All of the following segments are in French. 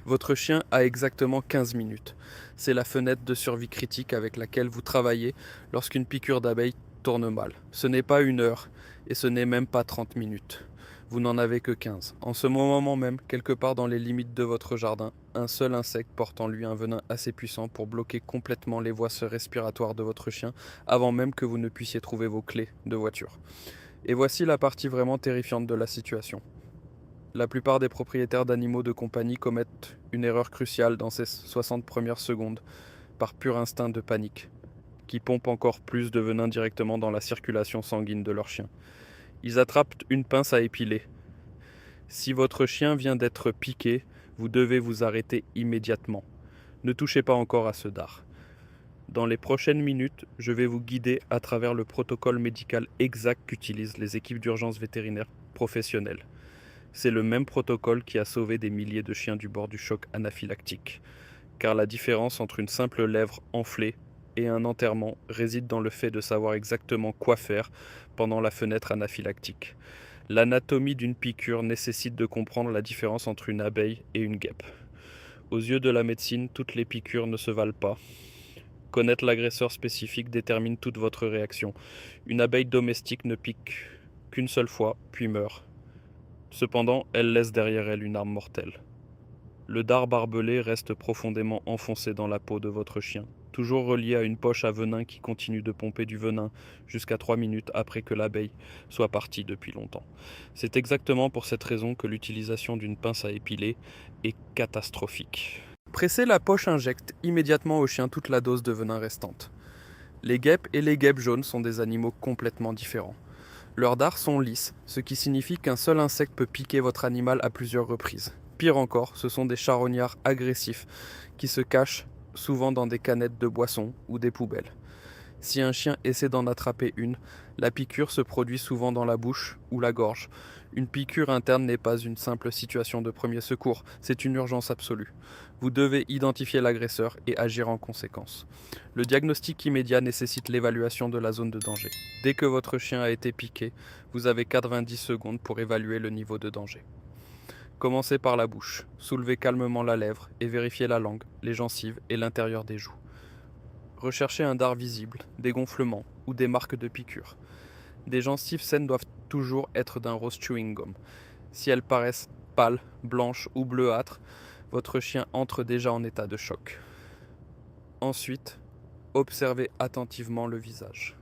Votre chien a exactement 15 minutes. C'est la fenêtre de survie critique avec laquelle vous travaillez lorsqu'une piqûre d'abeille tourne mal. Ce n'est pas 1 heure et ce n'est même pas 30 minutes. Vous n'en avez que 15. En ce moment même, quelque part dans les limites de votre jardin, un seul insecte porte en lui un venin assez puissant pour bloquer complètement les voies respiratoires de votre chien avant même que vous ne puissiez trouver vos clés de voiture. Et voici la partie vraiment terrifiante de la situation. La plupart des propriétaires d'animaux de compagnie commettent une erreur cruciale dans ces 60 premières secondes, par pur instinct de panique, qui pompe encore plus de venin directement dans la circulation sanguine de leur chien. Ils attrapent une pince à épiler. Si votre chien vient d'être piqué, vous devez vous arrêter immédiatement. Ne touchez pas encore à ce dard. Dans les prochaines minutes, je vais vous guider à travers le protocole médical exact qu'utilisent les équipes d'urgence vétérinaires professionnelles. C'est le même protocole qui a sauvé des milliers de chiens du bord du choc anaphylactique. Car la différence entre une simple lèvre enflée et un enterrement réside dans le fait de savoir exactement quoi faire pendant la fenêtre anaphylactique. L'anatomie d'une piqûre nécessite de comprendre la différence entre une abeille et une guêpe. Aux yeux de la médecine, toutes les piqûres ne se valent pas. Connaître l'agresseur spécifique détermine toute votre réaction. Une abeille domestique ne pique qu'une seule fois, puis meurt. Cependant, elle laisse derrière elle une arme mortelle. Le dard barbelé reste profondément enfoncé dans la peau de votre chien, toujours relié à une poche à venin qui continue de pomper du venin jusqu'à 3 minutes après que l'abeille soit partie depuis longtemps. C'est exactement pour cette raison que l'utilisation d'une pince à épiler est catastrophique. Pressez la poche injecte immédiatement au chien toute la dose de venin restante. Les guêpes et les guêpes jaunes sont des animaux complètement différents. Leurs dards sont lisses, ce qui signifie qu'un seul insecte peut piquer votre animal à plusieurs reprises. Pire encore, ce sont des charognards agressifs qui se cachent souvent dans des canettes de boissons ou des poubelles. Si un chien essaie d'en attraper une, la piqûre se produit souvent dans la bouche ou la gorge. Une piqûre interne n'est pas une simple situation de premier secours, c'est une urgence absolue. Vous devez identifier l'agresseur et agir en conséquence. Le diagnostic immédiat nécessite l'évaluation de la zone de danger. Dès que votre chien a été piqué, vous avez 90 secondes pour évaluer le niveau de danger. Commencez par la bouche, soulevez calmement la lèvre et vérifiez la langue, les gencives et l'intérieur des joues. Recherchez un dard visible, des gonflements ou des marques de piqûres. Des gencives saines doivent toujours être d'un rose chewing gum. Si elles paraissent pâles, blanches ou bleuâtres, votre chien entre déjà en état de choc. Ensuite, observez attentivement le visage.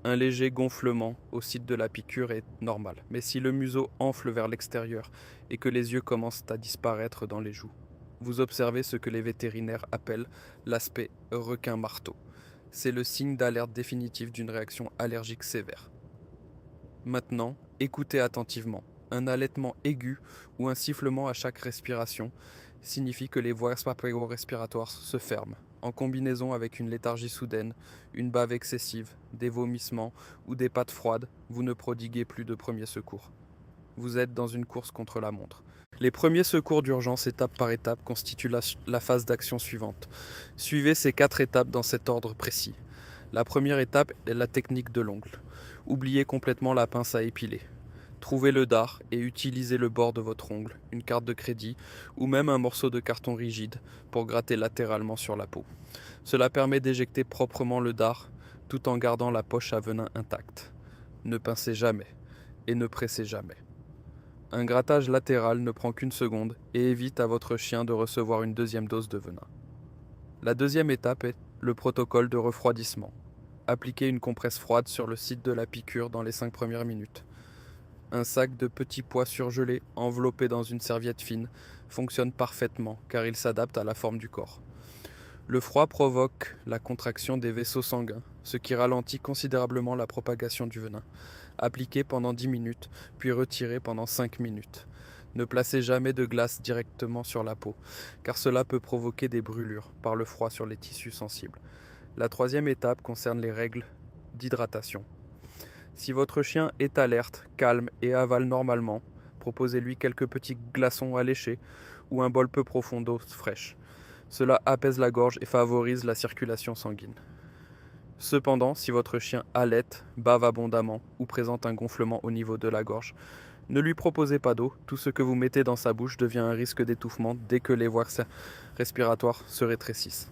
Un léger gonflement au site de la piqûre est normal, mais si le museau enfle vers l'extérieur et que les yeux commencent à disparaître dans les joues, vous observez ce que les vétérinaires appellent l'aspect requin-marteau. C'est le signe d'alerte définitive d'une réaction allergique sévère. Maintenant, écoutez attentivement. Un halètement aigu ou un sifflement à chaque respiration signifie que les voies respiratoires se ferment, en combinaison avec une léthargie soudaine, une bave excessive, des vomissements ou des pattes froides. Vous ne prodiguez plus de premiers secours. Vous êtes dans une course contre la montre. Les premiers secours d'urgence, étape par étape, constituent la phase d'action suivante. Suivez ces 4 étapes dans cet ordre précis. La première étape est la technique de l'ongle. Oubliez complètement la pince à épiler. Trouvez le dard et utilisez le bord de votre ongle, une carte de crédit ou même un morceau de carton rigide pour gratter latéralement sur la peau. Cela permet d'éjecter proprement le dard tout en gardant la poche à venin intacte. Ne pincez jamais et ne pressez jamais. Un grattage latéral ne prend qu'une seconde et évite à votre chien de recevoir une deuxième dose de venin. La deuxième étape est le protocole de refroidissement. Appliquez une compresse froide sur le site de la piqûre dans les 5 premières minutes. Un sac de petits pois surgelés enveloppé dans une serviette fine fonctionne parfaitement car il s'adapte à la forme du corps. Le froid provoque la contraction des vaisseaux sanguins, ce qui ralentit considérablement la propagation du venin. Appliquez pendant 10 minutes, puis retirez pendant 5 minutes. Ne placez jamais de glace directement sur la peau, car cela peut provoquer des brûlures par le froid sur les tissus sensibles. La troisième étape concerne les règles d'hydratation. Si votre chien est alerte, calme et avale normalement, proposez-lui quelques petits glaçons à lécher ou un bol peu profond d'eau fraîche. Cela apaise la gorge et favorise la circulation sanguine. Cependant, si votre chien halète, bave abondamment ou présente un gonflement au niveau de la gorge, Ne lui proposez pas d'eau, tout ce que vous mettez dans sa bouche devient un risque d'étouffement dès que les voies respiratoires se rétrécissent.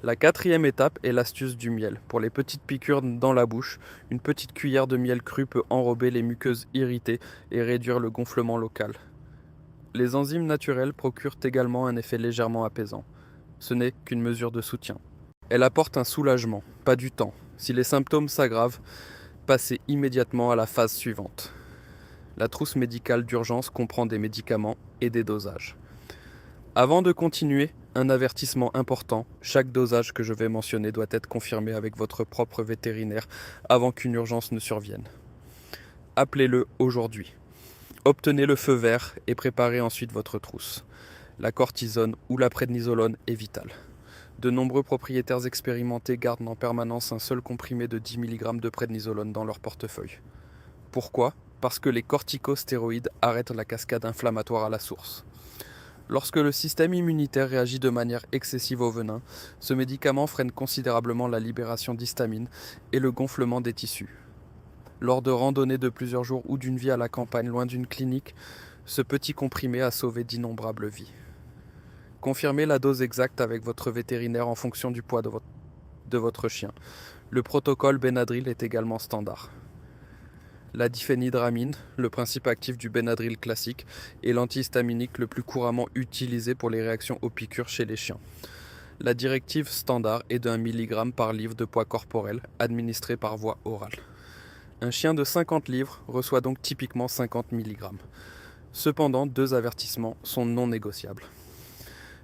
La quatrième étape est l'astuce du miel. Pour les petites piqûres dans la bouche, une petite cuillère de miel cru peut enrober les muqueuses irritées et réduire le gonflement local. Les enzymes naturelles procurent également un effet légèrement apaisant. Ce n'est qu'une mesure de soutien. Elle apporte un soulagement, pas du temps. Si les symptômes s'aggravent, passez immédiatement à la phase suivante. La trousse médicale d'urgence comprend des médicaments et des dosages. Avant de continuer, un avertissement important, chaque dosage que je vais mentionner doit être confirmé avec votre propre vétérinaire avant qu'une urgence ne survienne. Appelez-le aujourd'hui. Obtenez le feu vert et préparez ensuite votre trousse. La cortisone ou la prédnisolone est vitale. De nombreux propriétaires expérimentés gardent en permanence un seul comprimé de 10 mg de prédnisolone dans leur portefeuille. Pourquoi ? Parce que les corticostéroïdes arrêtent la cascade inflammatoire à la source. Lorsque le système immunitaire réagit de manière excessive au venin, ce médicament freine considérablement la libération d'histamine et le gonflement des tissus. Lors de randonnées de plusieurs jours ou d'une vie à la campagne loin d'une clinique, ce petit comprimé a sauvé d'innombrables vies. Confirmez la dose exacte avec votre vétérinaire en fonction du poids de votre chien. Le protocole Benadryl est également standard. La diphénhydramine, le principe actif du Benadryl classique, est l'antihistaminique le plus couramment utilisé pour les réactions aux piqûres chez les chiens. La directive standard est de 1 mg par livre de poids corporel, administré par voie orale. Un chien de 50 livres reçoit donc typiquement 50 mg. Cependant, 2 avertissements sont non négociables.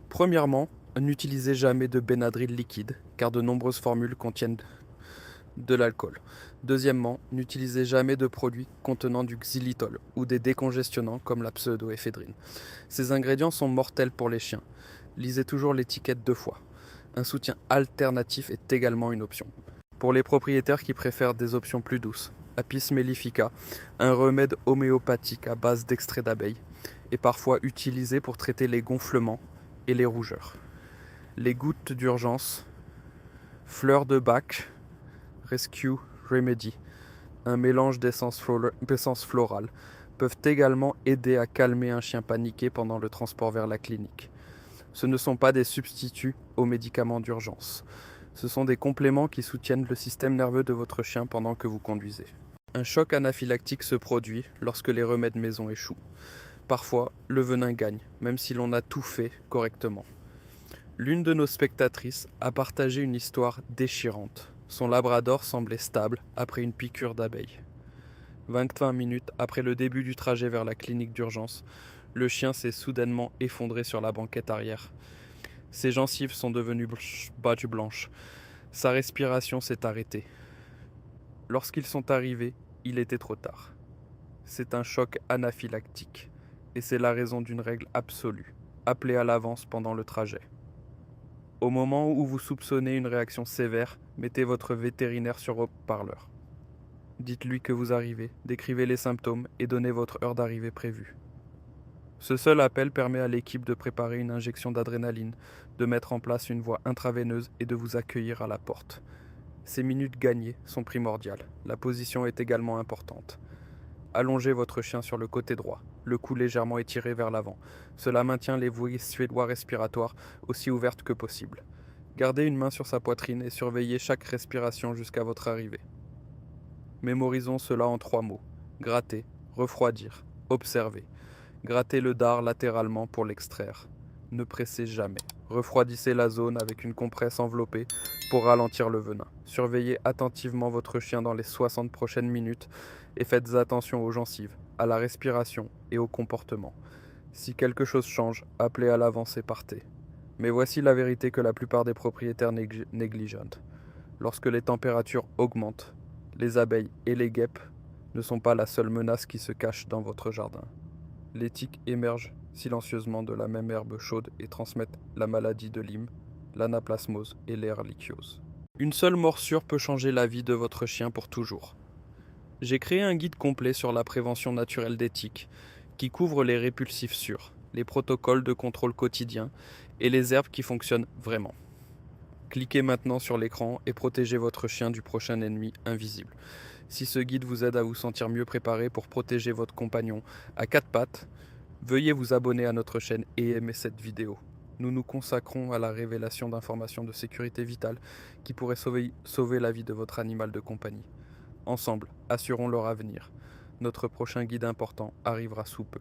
Premièrement, n'utilisez jamais de Benadryl liquide, car de nombreuses formules contiennent de l'alcool. Deuxièmement, n'utilisez jamais de produits contenant du xylitol ou des décongestionnants comme la pseudoéphédrine. Ces ingrédients sont mortels pour les chiens. Lisez toujours l'étiquette 2 fois. Un soutien alternatif est également une option. Pour les propriétaires qui préfèrent des options plus douces, Apis mellifica, un remède homéopathique à base d'extrait d'abeille, est parfois utilisé pour traiter les gonflements et les rougeurs. Les gouttes d'urgence, fleurs de bac, Rescue Remedy, un mélange d'essence florale, peuvent également aider à calmer un chien paniqué pendant le transport vers la clinique. Ce ne sont pas des substituts aux médicaments d'urgence. Ce sont des compléments qui soutiennent le système nerveux de votre chien pendant que vous conduisez. Un choc anaphylactique se produit lorsque les remèdes maison échouent. Parfois, le venin gagne, même si l'on a tout fait correctement. L'une de nos spectatrices a partagé une histoire déchirante. Son labrador semblait stable après une piqûre d'abeille. 20 minutes après le début du trajet vers la clinique d'urgence, le chien s'est soudainement effondré sur la banquette arrière. Ses gencives sont devenues blanches. Sa respiration s'est arrêtée. Lorsqu'ils sont arrivés, il était trop tard. C'est un choc anaphylactique, et c'est la raison d'une règle absolue. Appelez à l'avance pendant le trajet. Au moment où vous soupçonnez une réaction sévère, mettez votre vétérinaire sur haut-parleur. Dites-lui que vous arrivez, décrivez les symptômes et donnez votre heure d'arrivée prévue. Ce seul appel permet à l'équipe de préparer une injection d'adrénaline, de mettre en place une voie intraveineuse et de vous accueillir à la porte. Ces minutes gagnées sont primordiales. La position est également importante. Allongez votre chien sur le côté droit, le cou légèrement étiré vers l'avant. Cela maintient les voies suédois respiratoires aussi ouvertes que possible. Gardez une main sur sa poitrine et surveillez chaque respiration jusqu'à votre arrivée. Mémorisons cela en 3 mots. Gratter, refroidir, observer. Grattez le dard latéralement pour l'extraire. Ne pressez jamais. Refroidissez la zone avec une compresse enveloppée pour ralentir le venin. Surveillez attentivement votre chien dans les 60 prochaines minutes et faites attention aux gencives, à la respiration et au comportement. Si quelque chose change, appelez à l'avance et partez. Mais voici la vérité que la plupart des propriétaires négligent. Lorsque les températures augmentent, les abeilles et les guêpes ne sont pas la seule menace qui se cache dans votre jardin. Les tiques émergent silencieusement de la même herbe chaude et transmettent la maladie de Lyme, l'anaplasmose et l'ehrlichiose. Une seule morsure peut changer la vie de votre chien pour toujours. J'ai créé un guide complet sur la prévention naturelle des tiques, qui couvre les répulsifs sûrs, les protocoles de contrôle quotidien et les herbes qui fonctionnent vraiment. Cliquez maintenant sur l'écran et protégez votre chien du prochain ennemi invisible. Si ce guide vous aide à vous sentir mieux préparé pour protéger votre compagnon à quatre pattes, veuillez vous abonner à notre chaîne et aimer cette vidéo. Nous nous consacrons à la révélation d'informations de sécurité vitale qui pourraient sauver la vie de votre animal de compagnie. Ensemble, assurons leur avenir. Notre prochain guide important arrivera sous peu.